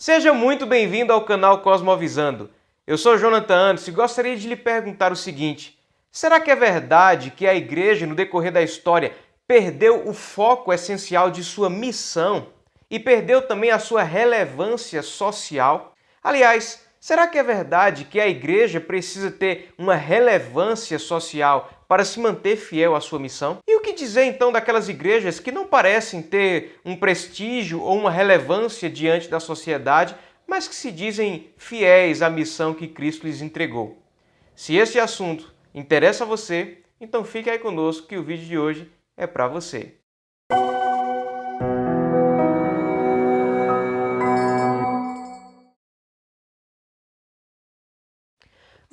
Seja muito bem-vindo ao canal Cosmovisando. Eu sou Jonathan Anderson e gostaria de lhe perguntar o seguinte: será que é verdade que a igreja, no decorrer da história, perdeu o foco essencial de sua missão e perdeu também a sua relevância social? Aliás, será que é verdade que a igreja precisa ter uma relevância social para se manter fiel à sua missão? E o que dizer então daquelas igrejas que não parecem ter um prestígio ou uma relevância diante da sociedade, mas que se dizem fiéis à missão que Cristo lhes entregou? Se este assunto interessa a você, então fique aí conosco que o vídeo de hoje é para você.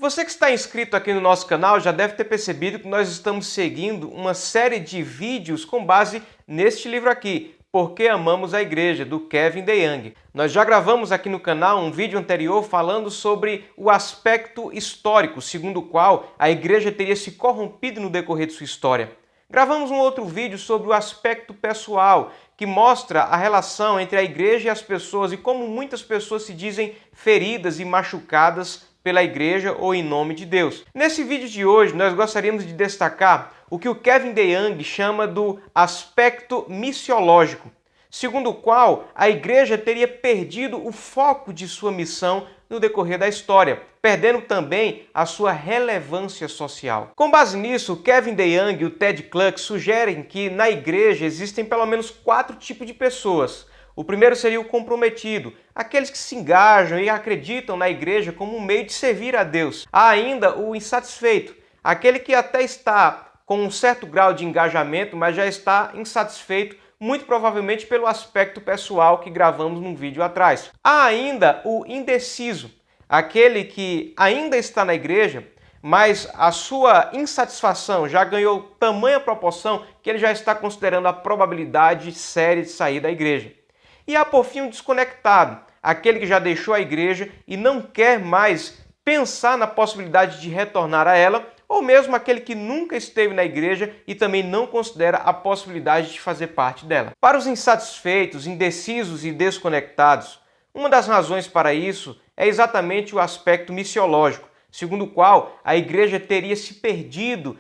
Você que está inscrito aqui no nosso canal já deve ter percebido que nós estamos seguindo uma série de vídeos com base neste livro aqui, Por que Amamos a Igreja, do Kevin DeYoung. Nós já gravamos aqui no canal um vídeo anterior falando sobre o aspecto histórico, segundo o qual a igreja teria se corrompido no decorrer de sua história. Gravamos um outro vídeo sobre o aspecto pessoal, que mostra a relação entre a igreja e as pessoas e como muitas pessoas se dizem feridas e machucadas pela igreja ou em nome de Deus. Nesse vídeo de hoje, nós gostaríamos de destacar o que o Kevin DeYoung chama do aspecto missiológico, segundo o qual a igreja teria perdido o foco de sua missão no decorrer da história, perdendo também a sua relevância social. Com base nisso, o Kevin DeYoung e o Ted Kluck sugerem que na igreja existem pelo menos 4 tipos de pessoas. O primeiro seria o comprometido, aqueles que se engajam e acreditam na igreja como um meio de servir a Deus. Há ainda o insatisfeito, aquele que até está com um certo grau de engajamento, mas já está insatisfeito, muito provavelmente pelo aspecto pessoal que gravamos num vídeo atrás. Há ainda o indeciso, aquele que ainda está na igreja, mas a sua insatisfação já ganhou tamanha proporção que ele já está considerando a probabilidade séria de sair da igreja. E há, por fim, o desconectado, aquele que já deixou a igreja e não quer mais pensar na possibilidade de retornar a ela, ou mesmo aquele que nunca esteve na igreja e também não considera a possibilidade de fazer parte dela. Para os insatisfeitos, indecisos e desconectados, uma das razões para isso é exatamente o aspecto missiológico, segundo o qual a igreja teria se perdido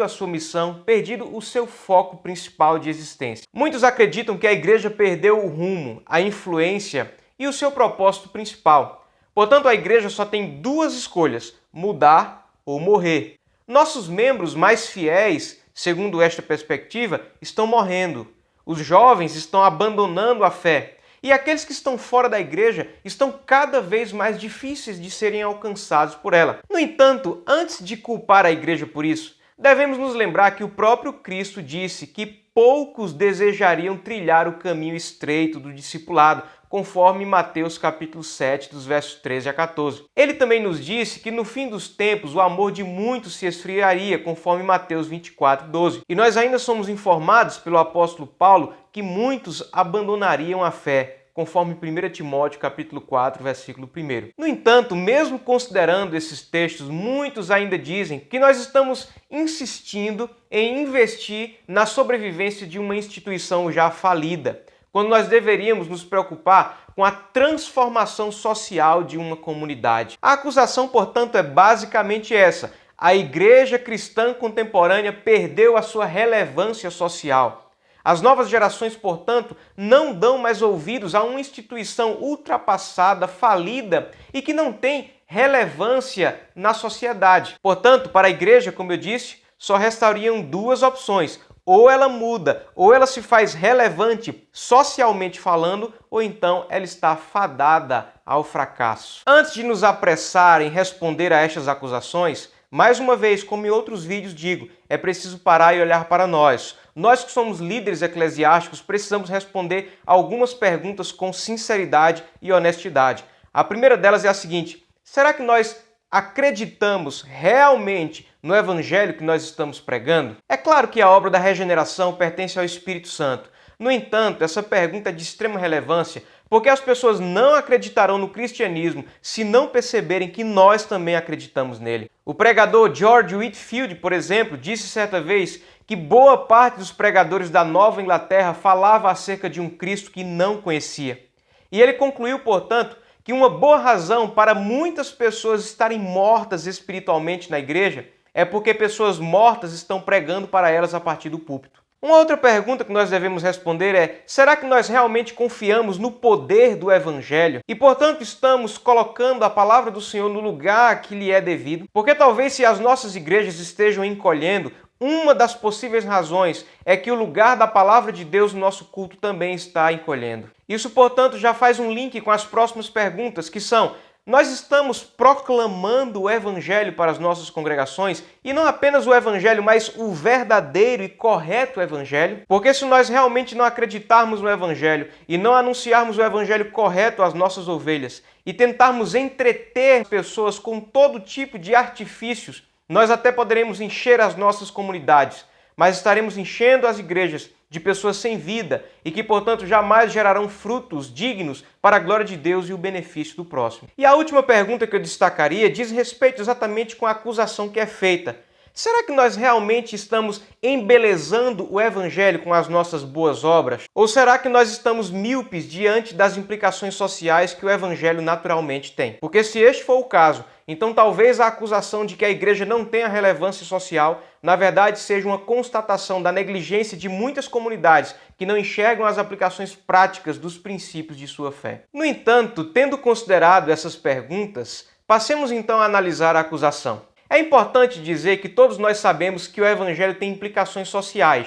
a sua missão, perdido o seu foco principal de existência. Muitos acreditam que a igreja perdeu o rumo, a influência e o seu propósito principal. Portanto, a igreja só tem 2 escolhas: mudar ou morrer. Nossos membros mais fiéis, segundo esta perspectiva, estão morrendo. Os jovens estão abandonando a fé. E aqueles que estão fora da igreja estão cada vez mais difíceis de serem alcançados por ela. No entanto, antes de culpar a igreja por isso, devemos nos lembrar que o próprio Cristo disse que poucos desejariam trilhar o caminho estreito do discipulado, conforme Mateus capítulo 7, dos versos 13 a 14. Ele também nos disse que no fim dos tempos o amor de muitos se esfriaria, conforme Mateus 24, 12. E nós ainda somos informados pelo apóstolo Paulo que muitos abandonariam a fé, conforme 1 Timóteo capítulo 4, versículo 1. No entanto, mesmo considerando esses textos, muitos ainda dizem que nós estamos insistindo em investir na sobrevivência de uma instituição já falida, quando nós deveríamos nos preocupar com a transformação social de uma comunidade. A acusação, portanto, é basicamente essa: a igreja cristã contemporânea perdeu a sua relevância social. As novas gerações, portanto, não dão mais ouvidos a uma instituição ultrapassada, falida e que não tem relevância na sociedade. Portanto, para a igreja, como eu disse, só restariam 2 opções: ou ela muda, ou ela se faz relevante socialmente falando, ou então ela está fadada ao fracasso. Antes de nos apressar em responder a estas acusações, mais uma vez, como em outros vídeos digo, é preciso parar e olhar para nós. Nós que somos líderes eclesiásticos precisamos responder algumas perguntas com sinceridade e honestidade. A primeira delas é a seguinte: será que nós acreditamos realmente no evangelho que nós estamos pregando? É claro que a obra da regeneração pertence ao Espírito Santo. No entanto, essa pergunta é de extrema relevância, porque as pessoas não acreditarão no cristianismo se não perceberem que nós também acreditamos nele. O pregador George Whitefield, por exemplo, disse certa vez que boa parte dos pregadores da Nova Inglaterra falava acerca de um Cristo que não conhecia. E ele concluiu, portanto, que uma boa razão para muitas pessoas estarem mortas espiritualmente na igreja é porque pessoas mortas estão pregando para elas a partir do púlpito. Uma outra pergunta que nós devemos responder é: será que nós realmente confiamos no poder do Evangelho e, portanto, estamos colocando a palavra do Senhor no lugar que lhe é devido? Porque talvez se as nossas igrejas estejam encolhendo, uma das possíveis razões é que o lugar da palavra de Deus no nosso culto também está encolhendo. Isso, portanto, já faz um link com as próximas perguntas, que são: nós estamos proclamando o Evangelho para as nossas congregações, e não apenas o Evangelho, mas o verdadeiro e correto Evangelho? Porque se nós realmente não acreditarmos no Evangelho e não anunciarmos o Evangelho correto às nossas ovelhas e tentarmos entreter pessoas com todo tipo de artifícios, nós até poderemos encher as nossas comunidades, mas estaremos enchendo as igrejas de pessoas sem vida e que, portanto, jamais gerarão frutos dignos para a glória de Deus e o benefício do próximo. E a última pergunta que eu destacaria diz respeito exatamente com a acusação que é feita. Será que nós realmente estamos embelezando o Evangelho com as nossas boas obras? Ou será que nós estamos míopes diante das implicações sociais que o Evangelho naturalmente tem? Porque se este for o caso, então talvez a acusação de que a igreja não tenha relevância social, na verdade, seja uma constatação da negligência de muitas comunidades que não enxergam as aplicações práticas dos princípios de sua fé. No entanto, tendo considerado essas perguntas, passemos então a analisar a acusação. É importante dizer que todos nós sabemos que o Evangelho tem implicações sociais.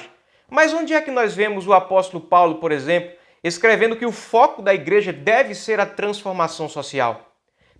Mas onde é que nós vemos o apóstolo Paulo, por exemplo, escrevendo que o foco da igreja deve ser a transformação social?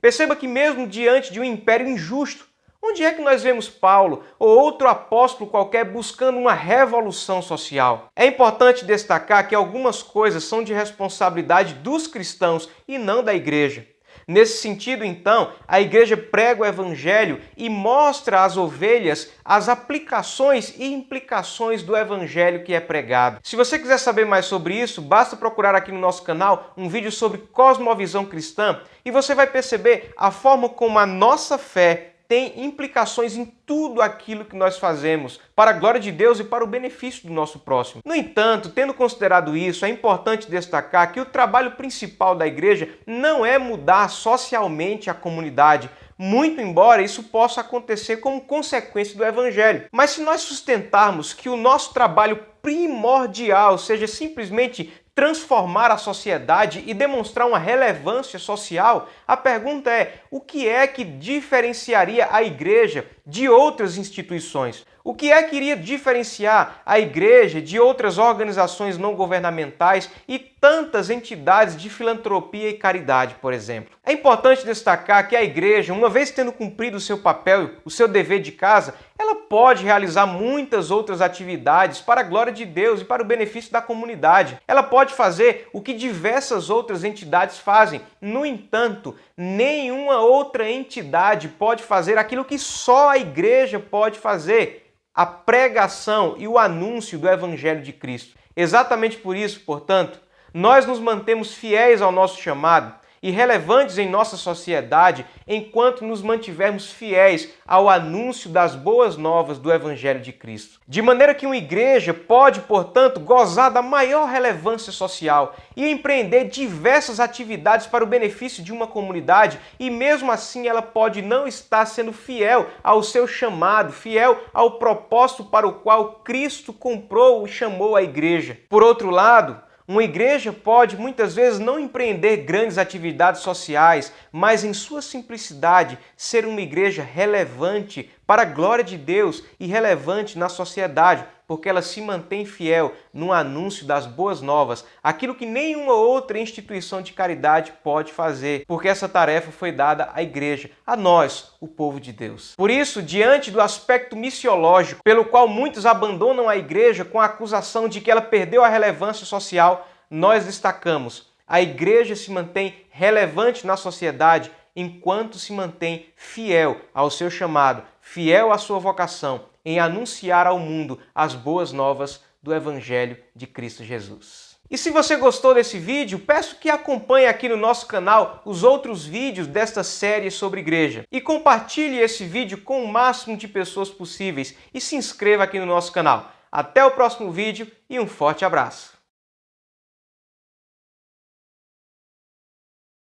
Perceba que mesmo diante de um império injusto, onde é que nós vemos Paulo ou outro apóstolo qualquer buscando uma revolução social? É importante destacar que algumas coisas são de responsabilidade dos cristãos e não da igreja. Nesse sentido, então, a igreja prega o Evangelho e mostra às ovelhas as aplicações e implicações do Evangelho que é pregado. Se você quiser saber mais sobre isso, basta procurar aqui no nosso canal um vídeo sobre cosmovisão cristã e você vai perceber a forma como a nossa fé tem implicações em tudo aquilo que nós fazemos, para a glória de Deus e para o benefício do nosso próximo. No entanto, tendo considerado isso, é importante destacar que o trabalho principal da igreja não é mudar socialmente a comunidade, muito embora isso possa acontecer como consequência do Evangelho. Mas se nós sustentarmos que o nosso trabalho primordial seja simplesmente transformar a sociedade e demonstrar uma relevância social, a pergunta é: o que é que diferenciaria a igreja de outras instituições? O que é que iria diferenciar a igreja de outras organizações não governamentais e tantas entidades de filantropia e caridade, por exemplo? É importante destacar que a igreja, uma vez tendo cumprido o seu papel, o seu dever de casa, ela pode realizar muitas outras atividades para a glória de Deus e para o benefício da comunidade. Ela pode fazer o que diversas outras entidades fazem. No entanto, nenhuma outra entidade pode fazer aquilo que só a igreja pode fazer: a pregação e o anúncio do Evangelho de Cristo. Exatamente por isso, portanto, nós nos mantemos fiéis ao nosso chamado e relevantes em nossa sociedade enquanto nos mantivermos fiéis ao anúncio das boas novas do Evangelho de Cristo. De maneira que uma igreja pode, portanto, gozar da maior relevância social e empreender diversas atividades para o benefício de uma comunidade, e mesmo assim ela pode não estar sendo fiel ao seu chamado, fiel ao propósito para o qual Cristo comprou e chamou a igreja. Por outro lado, uma igreja pode muitas vezes não empreender grandes atividades sociais, mas em sua simplicidade ser uma igreja relevante para a glória de Deus e relevante na sociedade, porque ela se mantém fiel no anúncio das boas novas, aquilo que nenhuma outra instituição de caridade pode fazer, porque essa tarefa foi dada à igreja, a nós, o povo de Deus. Por isso, diante do aspecto missiológico, pelo qual muitos abandonam a igreja com a acusação de que ela perdeu a relevância social, nós destacamos: a igreja se mantém relevante na sociedade enquanto se mantém fiel ao seu chamado, fiel à sua vocação em anunciar ao mundo as boas novas do Evangelho de Cristo Jesus. E se você gostou desse vídeo, peço que acompanhe aqui no nosso canal os outros vídeos desta série sobre igreja. E compartilhe esse vídeo com o máximo de pessoas possíveis e se inscreva aqui no nosso canal. Até o próximo vídeo e um forte abraço!